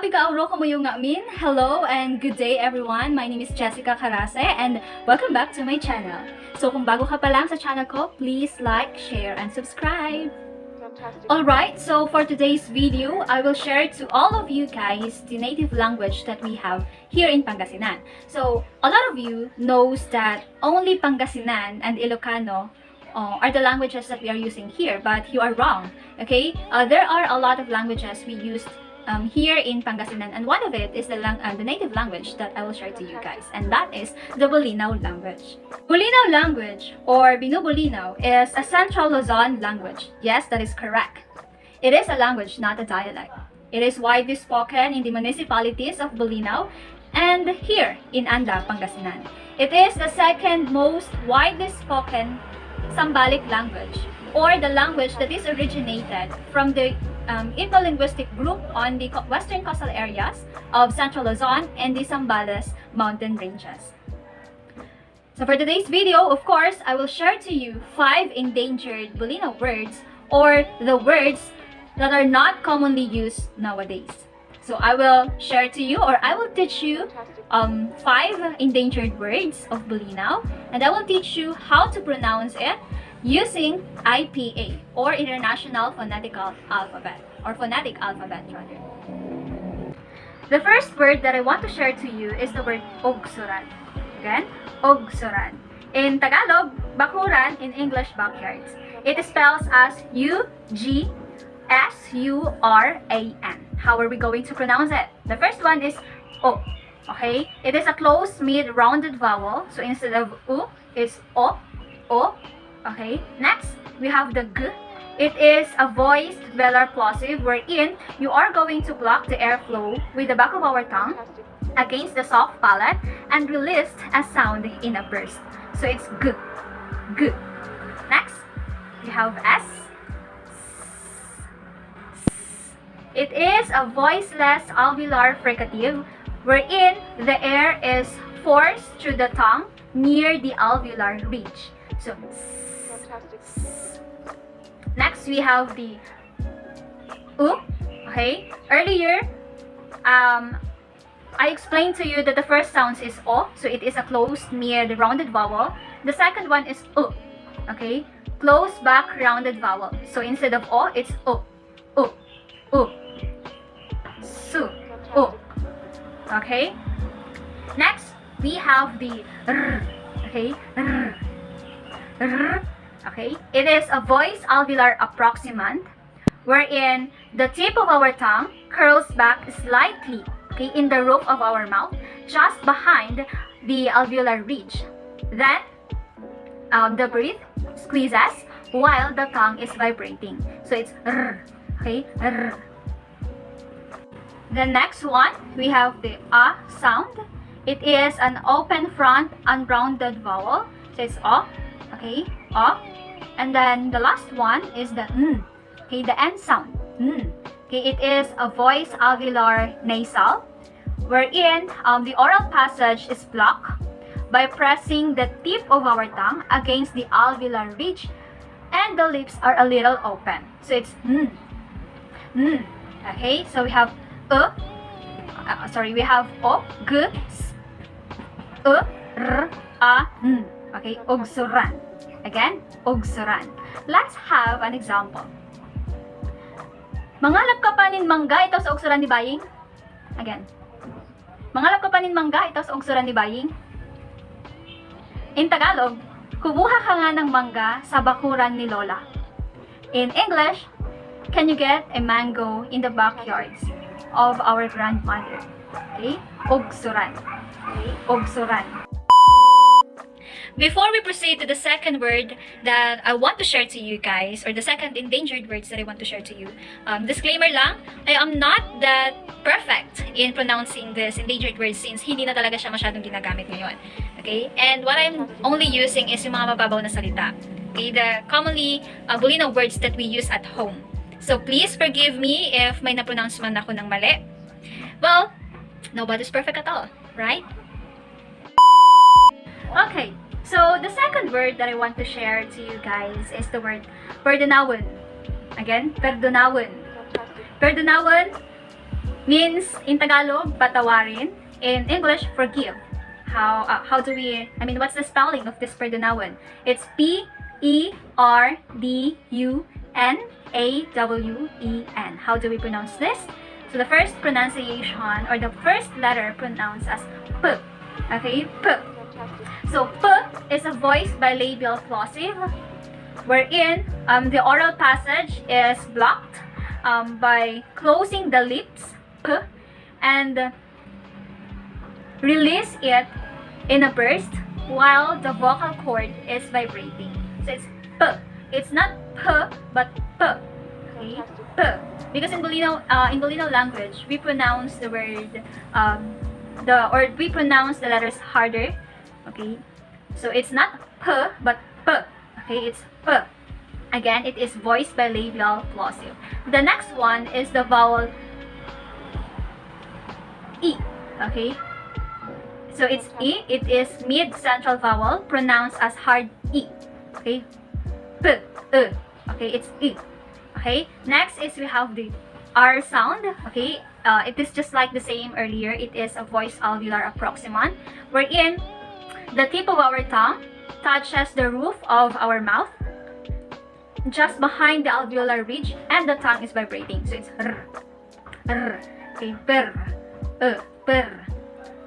Kauro Kamuyong Amin. Hello and good day everyone. My name is Jessica Carase and welcome back to my channel. So kung bago ka pa lang sa channel ko, please like, share, and subscribe. Alright, so for today's video, I will share to all of you guys the native language that we have here in Pangasinan. So a lot of you knows that only Pangasinan and Ilocano are the languages that we are using here, but you are wrong. Okay, there are a lot of languages we use here in Pangasinan, and one of it is the native language that I will share to you guys, and that is the Bolinao language. Bolinao language, or Bolinao, is a Central Luzon language. Yes, that is correct. It is a language, not a dialect. It is widely spoken in the municipalities of Bolinao and here in Anda, Pangasinan. It is the second most widely spoken Sambalic language, or the language that is originated from the ethnolinguistic group on the western coastal areas of Central Luzon and the Zambales mountain ranges. So for today's video, of course, I will share to you 5 endangered Bolinao words, or the words that are not commonly used nowadays. So I will share to you, or I will teach you 5 endangered words of Bolinao, and I will teach you how to pronounce it using IPA, or International Phonetical Alphabet, or Phonetic Alphabet rather. The first word that I want to share to you is the word ogsuran. Again, ogsuran. In Tagalog, bakuran; in English, backyards. It spells as U-G-S-U-R-A-N. How are we going to pronounce it? The first one is O. Okay? It is a closed mid-rounded vowel. So instead of U, it's O. O. Okay, next we have the G. It is a voiced velar plosive wherein you are going to block the airflow with the back of our tongue against the soft palate and release a sound in a burst. So it's G. G. Next, we have S. It is a voiceless alveolar fricative wherein the air is forced through the tongue near the alveolar ridge. So next we have the U. Okay, earlier I explained to you that the first sound is O, so it is a closed near the rounded vowel. The second one is U. Okay, closed back rounded vowel. So instead of O, it's U. U. U. Su. U. Okay. Next we have the R. Okay. R. R. Okay, it is a voice alveolar approximant wherein the tip of our tongue curls back slightly, okay, in the roof of our mouth, just behind the alveolar ridge. Then the breath squeezes while the tongue is vibrating. So it's R. Okay, R. The next one, we have the A sound. It is an open front unrounded vowel. So it's O. Okay, O. And then the last one is the N. Okay, the N sound. N. Okay, it is a voice alveolar nasal wherein the oral passage is blocked by pressing the tip of our tongue against the alveolar ridge and the lips are a little open. So it's N. N. Okay, so we have we have O, G, S, R, A, N. Okay, ogsuran. Again, ogsuran. Let's have an example. Mangalap ka pa nin mangga ito sa ogsuran ni Baying. Again. Mangalap ka pa nin mangga ito sa ogsuran ni Baying. In Tagalog, kubuha ka nga ng mangga sa bakuran ni Lola. In English, can you get a mango in the backyards of our grandmother? Okay? Ogsuran. Okay? Ogsuran. Before we proceed to the second word that I want to share to you guys, or the second endangered words that I want to share to you, disclaimer lang, I am not that perfect in pronouncing this endangered word since hindi na talaga siya masyadong ginagamit ngayon. Okay? And what I'm only using is yung mga mababaw na salita. Okay? The commonly Bolinao words that we use at home. So please forgive me if may na-pronounce man ako ng mali. Well, nobody's perfect at all, right? Okay. So, the second word that I want to share to you guys is the word perdonawon. Again, perdonawon. Perdonawon means in Tagalog, patawarin. In English, forgive. How do we, what's the spelling of this Perdonawan? It's P-E-R-D-U-N-A-W-E-N. How do we pronounce this? So the first pronunciation, or the first letter pronounced as P. Okay, P. So P is a voice bilabial plosive, wherein the oral passage is blocked by closing the lips, P, and release it in a burst while the vocal cord is vibrating. So it's P. It's not P, but P. Okay, P. Because in Bolinao language, we pronounce the word we pronounce the letters harder. Okay, so it's not P, but P. Okay, it's P. Again, it is voice bilabial plosive. The next one is the vowel E. Okay, so it's E. It is mid-central vowel, pronounced as hard E. Okay, P, E. Okay, it's E. Okay, next is we have the R sound. Okay, it is just like the same earlier. It is a voice alveolar approximant, wherein the tip of our tongue touches the roof of our mouth, just behind the alveolar ridge, and the tongue is vibrating. So it's R, R. Okay, per, per,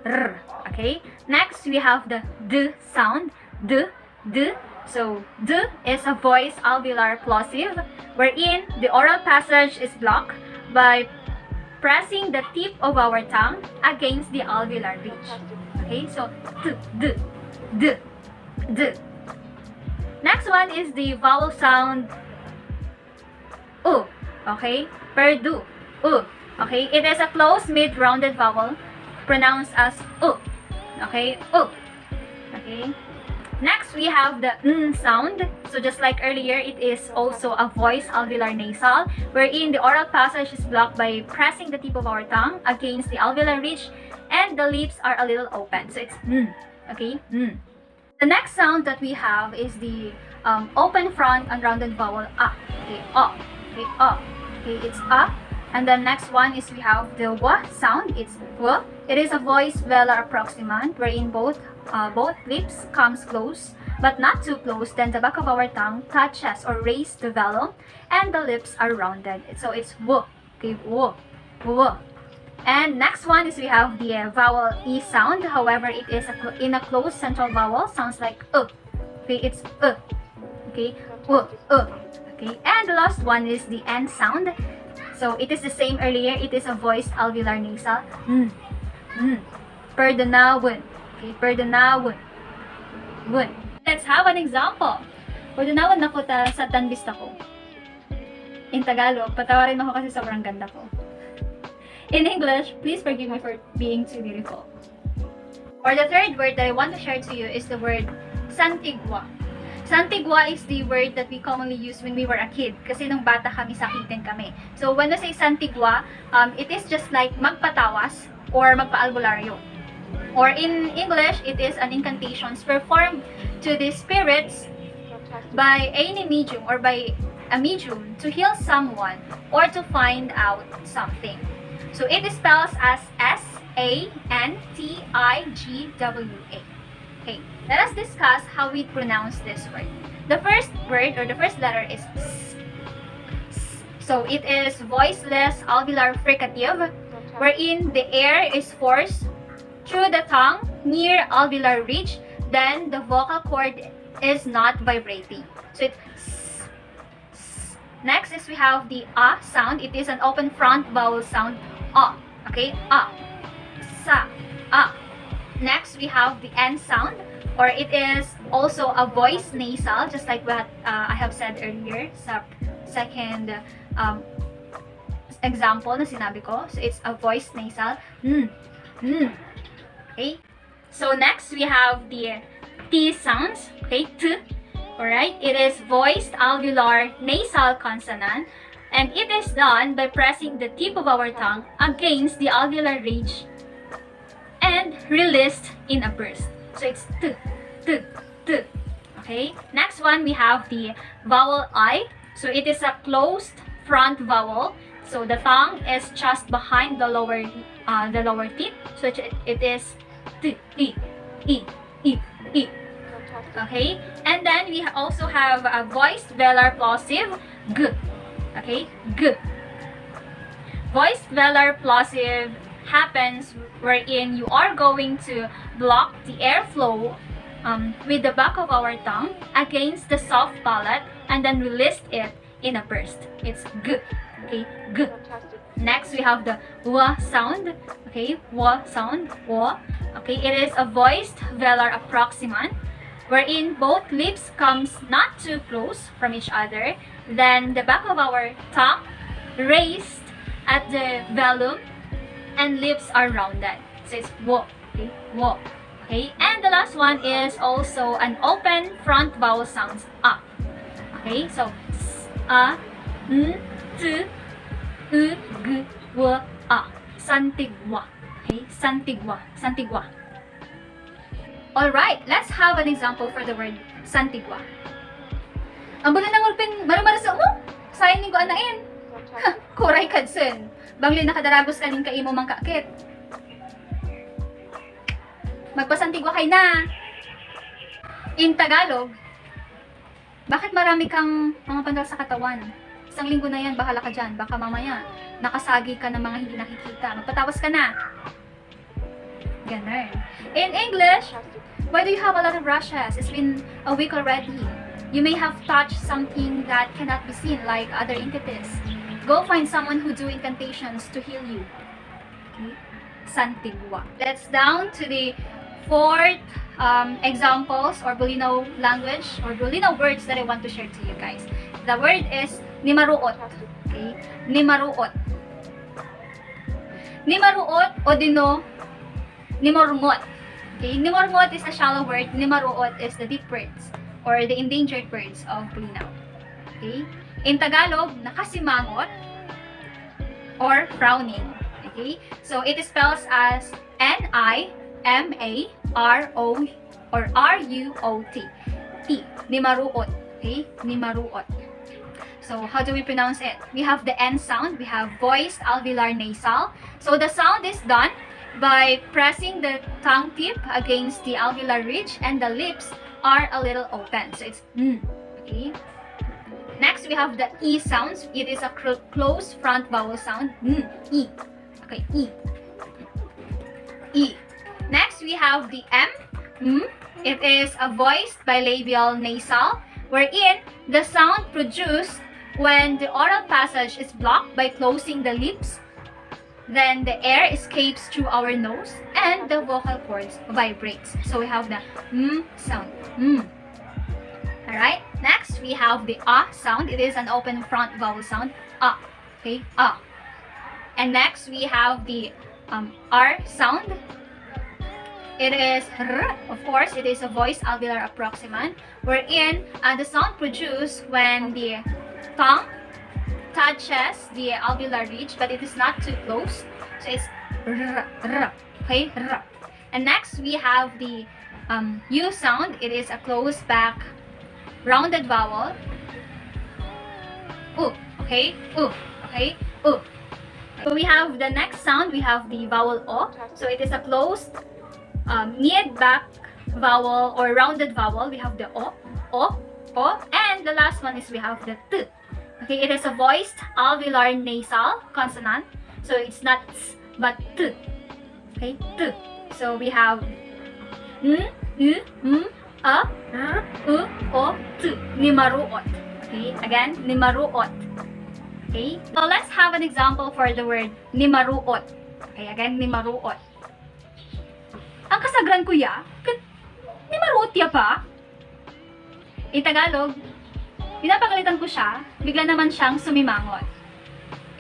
R. Okay, next we have the D sound, D, D. So D is a voice alveolar plosive, wherein the oral passage is blocked by pressing the tip of our tongue against the alveolar ridge. Okay, so D, D, D, D. Next one is the vowel sound U. Okay, Perdu, U. Okay, it is a closed mid-rounded vowel pronounced as U. Okay, U. Okay. Next, we have the N sound. So just like earlier, it is also a voice alveolar nasal, wherein the oral passage is blocked by pressing the tip of our tongue against the alveolar ridge, and the lips are a little open. So it's N. Okay, N. The next sound that we have is the open front and rounded vowel A. Okay, A. Okay, A. Okay, it's A. And the next one is we have the W sound. It's W. It is a voice velar approximant, wherein both lips comes close, but not too close. Then the back of our tongue touches or raises the velum, and the lips are rounded. So it's W. Okay, W. W. And next one is we have the vowel E sound. However, it is in a closed central vowel. Sounds like Okay, it's Okay, Okay, and the last one is the N sound. So it is the same earlier. It is a voiced alveolar nasal. Perdonawan. Okay, Perdonawan. Let's have an example. Perdonawan na ko ta sa tanbista ko. In Tagalog, patawarin mo ko kasi sobrang ganda ko. In English, please forgive me for being too beautiful. Or the third word that I want to share to you is the word santigua. Santigua is the word that we commonly use when we were a kid. Kasi nung bata kami, sakitin kami. So when we say santigua, it is just like magpatawas or magpaalbularyo. Or in English, it is an incantations performed to the spirits by any medium or by a medium to heal someone or to find out something. So it spells as S-A-N-T-I-G-W-A. Okay, let us discuss how we pronounce this word. The first word or the first letter is S. So it is voiceless alveolar fricative, wherein the air is forced through the tongue near alveolar ridge, then the vocal cord is not vibrating. So it's S, S. Next is we have the A sound. It is an open front vowel sound. A. Okay, A. Sa. A. Next, we have the N sound, or it is also a voice nasal, just like what I have said earlier sa second example na sinabi ko. So, it's a voice nasal. Okay. So, next, we have the T sounds. Okay, T. Alright, it is voiced alveolar nasal consonant, and it is done by pressing the tip of our tongue against the alveolar ridge and released in a burst. So it's T, T, T. Okay. Next one, we have the vowel I. So it is a closed front vowel So the tongue is just behind the lower teeth. So it is t, e, e, e, e. Okay, and then we also have a voiced velar plosive g. Okay, g. Voiced velar plosive happens wherein you are going to block the airflow with the back of our tongue against the soft palate and then release it in a burst. It's g. Okay, g. Next we have the w sound. Okay, w sound, w. Okay, it is a voiced velar approximant wherein both lips comes not too close from each other. Then the back of our tongue raised at the velum and lips are rounded. So it's wo. Okay, wo. Okay, and the last one is also an open front vowel sounds a. Okay, so s, a, n, t, u, g, w, a. Santigwa. Okay, santigwa, santigwa. Alright, let's have an example for the word santigwa. Ang bulan ng ulpin, marumaraso mo? Sayang ning ko anain. Kuray kadsun. Bangli nakadaragos kaning kaimo mang kakit. Magpasantigwa kay na. In Tagalog, bakit marami kang mga pandal sa katawan? Isang linggo na yan, bahala ka dyan. Baka mamaya, nakasagi ka ng mga hindi nakikita. Magpatawas ka na. Ganun. In English, why do you have a lot of rashes? It's been a week already. You may have touched something that cannot be seen, like other entities. Go find someone who do incantations to heal you. Okay? Santigwa. Let's down to the fourth examples or Bolinao language or Bolinao words that I want to share to you guys. The word is nimaruot. Okay? Nimaruot. Nimaruot o dino nimorngot. Okay? Nimorngot is a shallow word. Nimaruot is the deep words or the endangered birds of Bolinao. Okay? In Tagalog, nakasimangot or frowning. Okay? So it spells as N-I-M-A-R-O or R-U-O-T. T. Nimaruot. Okay? Nimaruot. So how do we pronounce it? We have the N sound. We have voiced alveolar nasal. So the sound is done by pressing the tongue tip against the alveolar ridge and the lips are a little open. So it's okay. Next, we have the E sounds. It is a closed front vowel sound. E. Okay, E. E. Next, we have the M. It is a voiced bilabial nasal wherein the sound produced when the oral passage is blocked by closing the lips. Then the air escapes through our nose and the vocal cords vibrates. So we have the sound. Alright, next we have the A sound. It is an open front vowel sound. A. Okay, A. And next we have the R sound. It is R. Of course, it is a voiced alveolar approximant wherein the sound produced when the tongue touches the alveolar ridge, but it is not too close. So it's R, R. Okay, R. And next we have the U sound. It is a closed back rounded vowel. U. Okay, U. Okay, U. So we have the next sound. We have the vowel O. So it is a closed mid back vowel or rounded vowel. We have the O, O, O. And the last one is we have the T. Okay, it is a voiced alveolar nasal consonant. So it's not S, but T. Okay, T. So we have N, U, M, A, R, U, O, T. Nimaruot. Okay, again, nimaruot. Okay, so let's have an example for the word nimaruot. Okay, again, nimaruot. Ang kasagran ko ya, nimaruot ya pa? In Tagalog, pinapagalitan ko siya, bigla naman siyang sumimangot.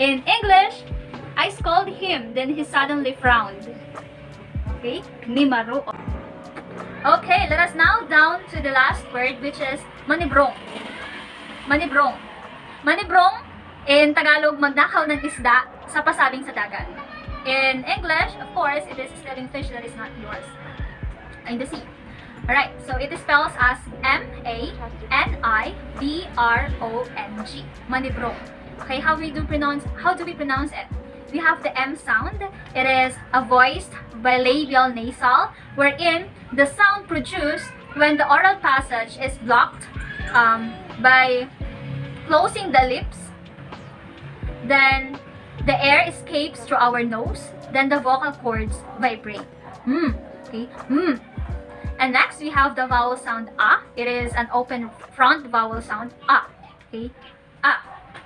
In English, I scolded him, then he suddenly frowned. Okay, nimaruot. Okay, let us now down to the last word, which is manibrong. Manibrong. Manibrong, in Tagalog, magnakaw ng isda sa pasabing sa dagat. In English, of course, it is still in fish that is not yours. In the sea. Alright, so it spells as M-A-N-I-B-R-O-N-G. Manibrong. Okay, how do we pronounce it? We have the M sound. It is a voiced bilabial nasal, wherein the sound produced when the oral passage is blocked by closing the lips. Then the air escapes through our nose. Then the vocal cords vibrate. Okay. And next we have the vowel sound A. It is an open front vowel sound A. Okay. A.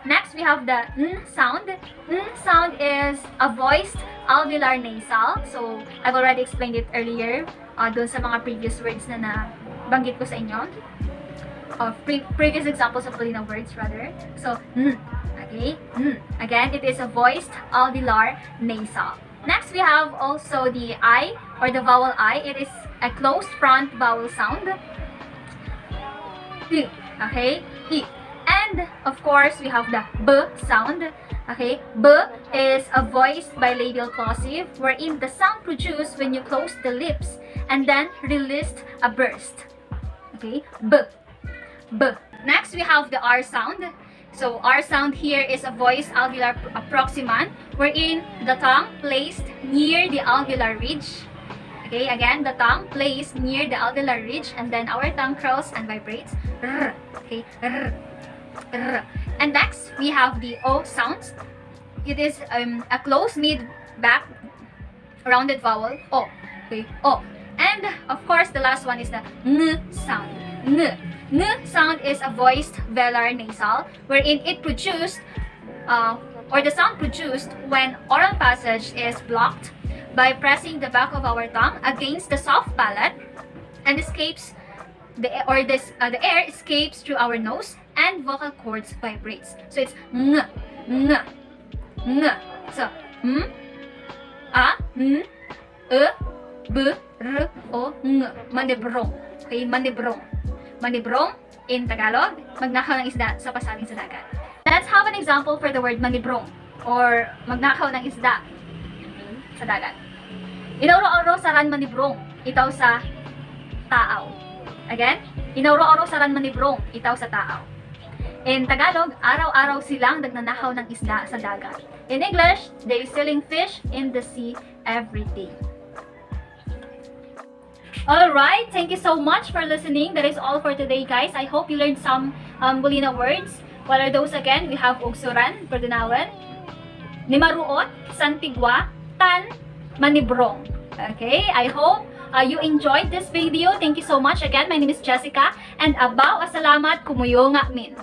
Next we have the N sound. N sound is a voiced alveolar nasal. So I've already explained it earlier doon sa mga previous words na nabanggit ko sa inyo. Previous examples of Bolinao words rather. So N. Okay. N. Again, it is a voiced alveolar nasal. Next we have also the I or the vowel I. It is a closed front vowel sound. I. Okay. I. And of course we have the B sound. Okay. B is a voiced bilabial plosive wherein the sound produced when you close the lips and then released a burst. Okay. B. B. Next we have the R sound. So R sound here is a voiced alveolar approximant wherein the tongue placed near the alveolar ridge. Okay, again, the tongue placed near the alveolar ridge and then our tongue curls and vibrates. R. Okay, R. R. And next, we have the O sounds. It is a closed mid-back rounded vowel. O. Okay, O. And of course, the last one is the N sound. N. N sound is a voiced velar nasal wherein it produced or the sound produced when oral passage is blocked by pressing the back of our tongue against the soft palate and escapes the air escapes through our nose and vocal cords vibrates. So it's N, N, N. So A, N, E, B, R, O, N. Manibrong. Okay, manibrong. Manibrong, in Tagalog, magnakaw ng isda sa pasaling sa dagat. Let's have an example for the word manibrong or magnakaw ng isda sa dagat. Inauro-oro saran manibrong, itaw sa taaw. Again, inauro-oro saran manibrong, itaw sa taaw. In Tagalog, araw-araw silang nagnanakaw ng isda sa dagat. In English, they're selling fish in the sea every day. Alright, thank you so much for listening. That is all for today, guys. I hope you learned some Bolinao words. What are those again? We have Ugsuran, Perdanawan, Nimaruot, Santigua, Tan, Manibrong. Okay, I hope you enjoyed this video. Thank you so much again. My name is Jessica and abaw asalamat kumuyo nga min.